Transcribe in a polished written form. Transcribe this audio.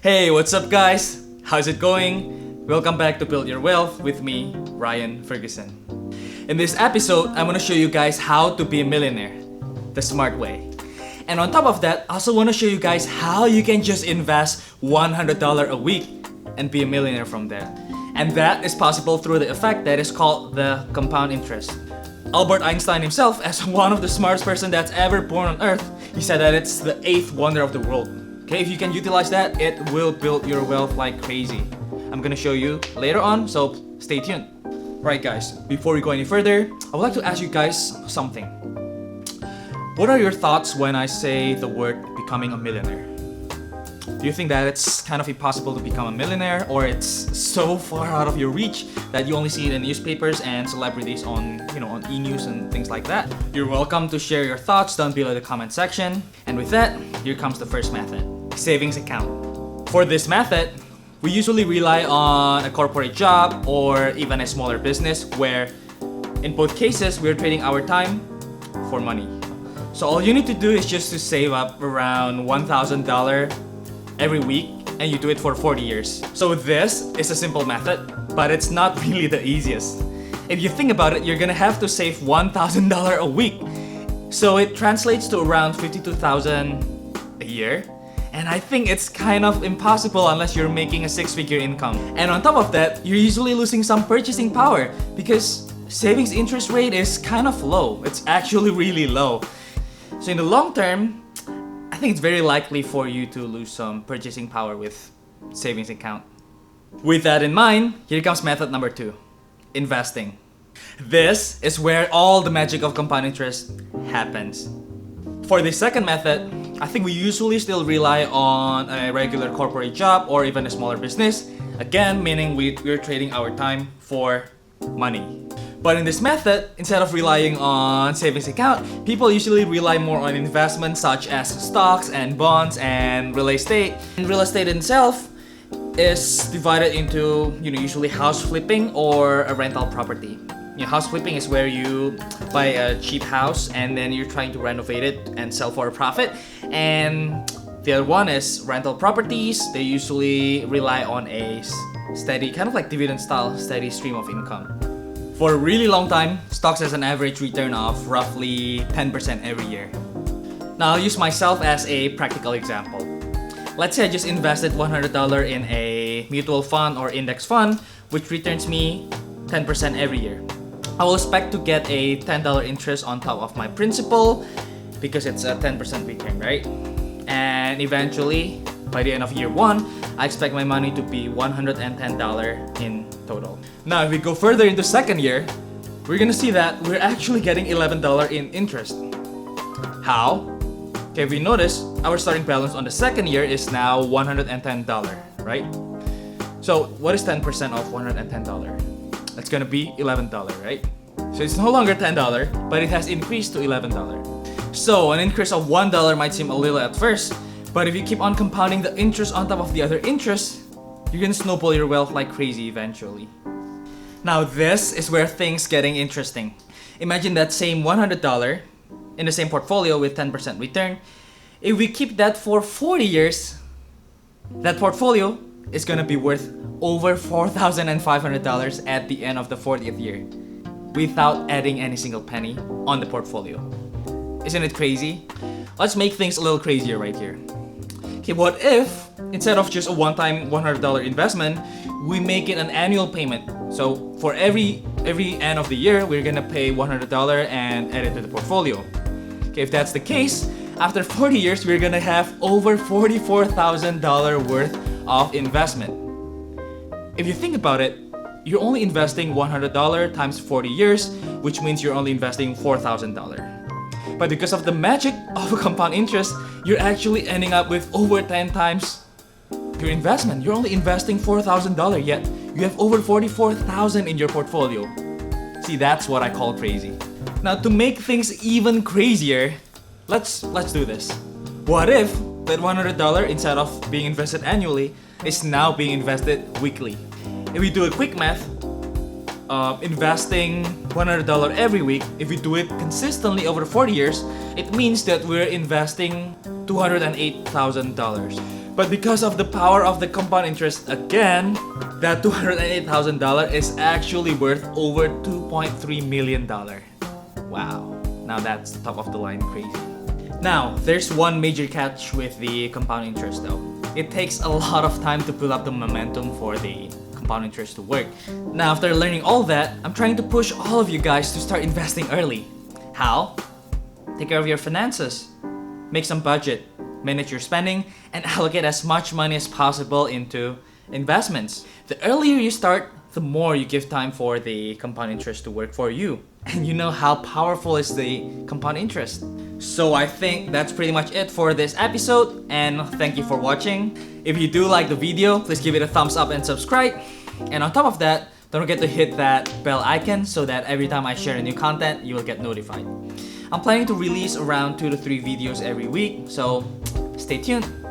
Hey, what's up guys? How's it going? Welcome back to Build Your Wealth with me, Ryan Ferguson. In this episode, I'm gonna show you guys how to be a millionaire the smart way. And on top of that, I also wanna show you guys how you can just invest $100 a week and be a millionaire from there. And that is possible through the effect that is called the compound interest. Albert Einstein himself, as one of the smartest person that's ever born on earth, he said that it's the 8th wonder of the world. Okay, if you can utilize that, it will build your wealth like crazy. I'm gonna show you later on, so stay tuned. Right guys, before we go any further, I would like to ask you guys something. What are your thoughts when I say the word becoming a millionaire? Do you think that it's kind of impossible to become a millionaire, or it's so far out of your reach that you only see it in newspapers and celebrities on e-news and things like that? You're welcome to share your thoughts down below in the comment section. And with that, here comes the first method, savings account. For this method, we usually rely on a corporate job or even a smaller business where in both cases, we're trading our time for money. So all you need to do is just to save up around $1,000 every week, and you do it for 40 years. So this is a simple method, but it's not really the easiest. If you think about it, you're gonna have to save $1,000 a week. So it translates to around $52,000 a year. And I think it's kind of impossible unless you're making a 6-figure income. And on top of that, you're usually losing some purchasing power because savings interest rate is kind of low. It's actually really low. So in the long term, I think it's very likely for you to lose some purchasing power with savings account. With that in mind, here comes method number 2, investing. This is where all the magic of compound interest happens. For the second method, I think we usually still rely on a regular corporate job or even a smaller business. Again, meaning we're trading our time for money. But in this method, instead of relying on savings account, people usually rely more on investments such as stocks and bonds and real estate. And real estate itself is divided into usually house flipping or a rental property. House flipping is where you buy a cheap house and then you're trying to renovate it and sell for a profit. And the other one is rental properties. They usually rely on a steady, kind of like dividend style, steady stream of income. For a really long time, stocks has an average return of roughly 10% every year. Now I'll use myself as a practical example. Let's say I just invested $100 in a mutual fund or index fund, which returns me 10% every year. I will expect to get a $10 interest on top of my principal because it's a 10% return, right? And eventually, by the end of year 1, I expect my money to be $110 in total. Now, if we go further into second year, we're gonna see that we're actually getting $11 in interest. How? Okay, if we notice, our starting balance on the second year is now $110, right? So, what is 10% of $110? That's gonna be $11, right? So it's no longer $10, but it has increased to $11. So an increase of $1 might seem a little at first, but if you keep on compounding the interest on top of the other interest, you're gonna snowball your wealth like crazy eventually. Now this is where things getting interesting. Imagine that same $100 in the same portfolio with 10% return. If we keep that for 40 years, that portfolio is gonna be worth over $4,500 at the end of the 40th year without adding any single penny on the portfolio. Isn't it crazy? Let's make things a little crazier right here. Okay, what if instead of just a one-time $100 investment, we make it an annual payment? So for every end of the year, we're gonna pay $100 and add it to the portfolio. Okay, if that's the case, after 40 years, we're gonna have over $44,000 worth of investment. If you think about it, you're only investing $100 times 40 years, which means you're only investing $4,000. But because of the magic of a compound interest, you're actually ending up with over 10 times your investment. You're only investing $4,000, yet you have over $44,000 in your portfolio. See, that's what I call crazy. Now, to make things even crazier, let's do this. What if that $100, instead of being invested annually, is now being invested weekly? If we do a quick math, investing $100 every week, if we do it consistently over 40 years, it means that we're investing $208,000. But because of the power of the compound interest again, that $208,000 is actually worth over $2.3 million. Wow, now that's top of the line crazy. Now, there's one major catch with the compound interest though. It takes a lot of time to build up the momentum for the compound interest to work. Now, after learning all that, I'm trying to push all of you guys to start investing early. How? Take care of your finances. Make some budget, manage your spending, and allocate as much money as possible into investments. The earlier you start, the more you give time for the compound interest to work for you. And you know how powerful is the compound interest. So I think that's pretty much it for this episode, and thank you for watching. If you do like the video, please give it a thumbs up and subscribe. And on top of that, don't forget to hit that bell icon so that every time I share a new content, you will get notified. I'm planning to release around 2 to 3 videos every week, so stay tuned.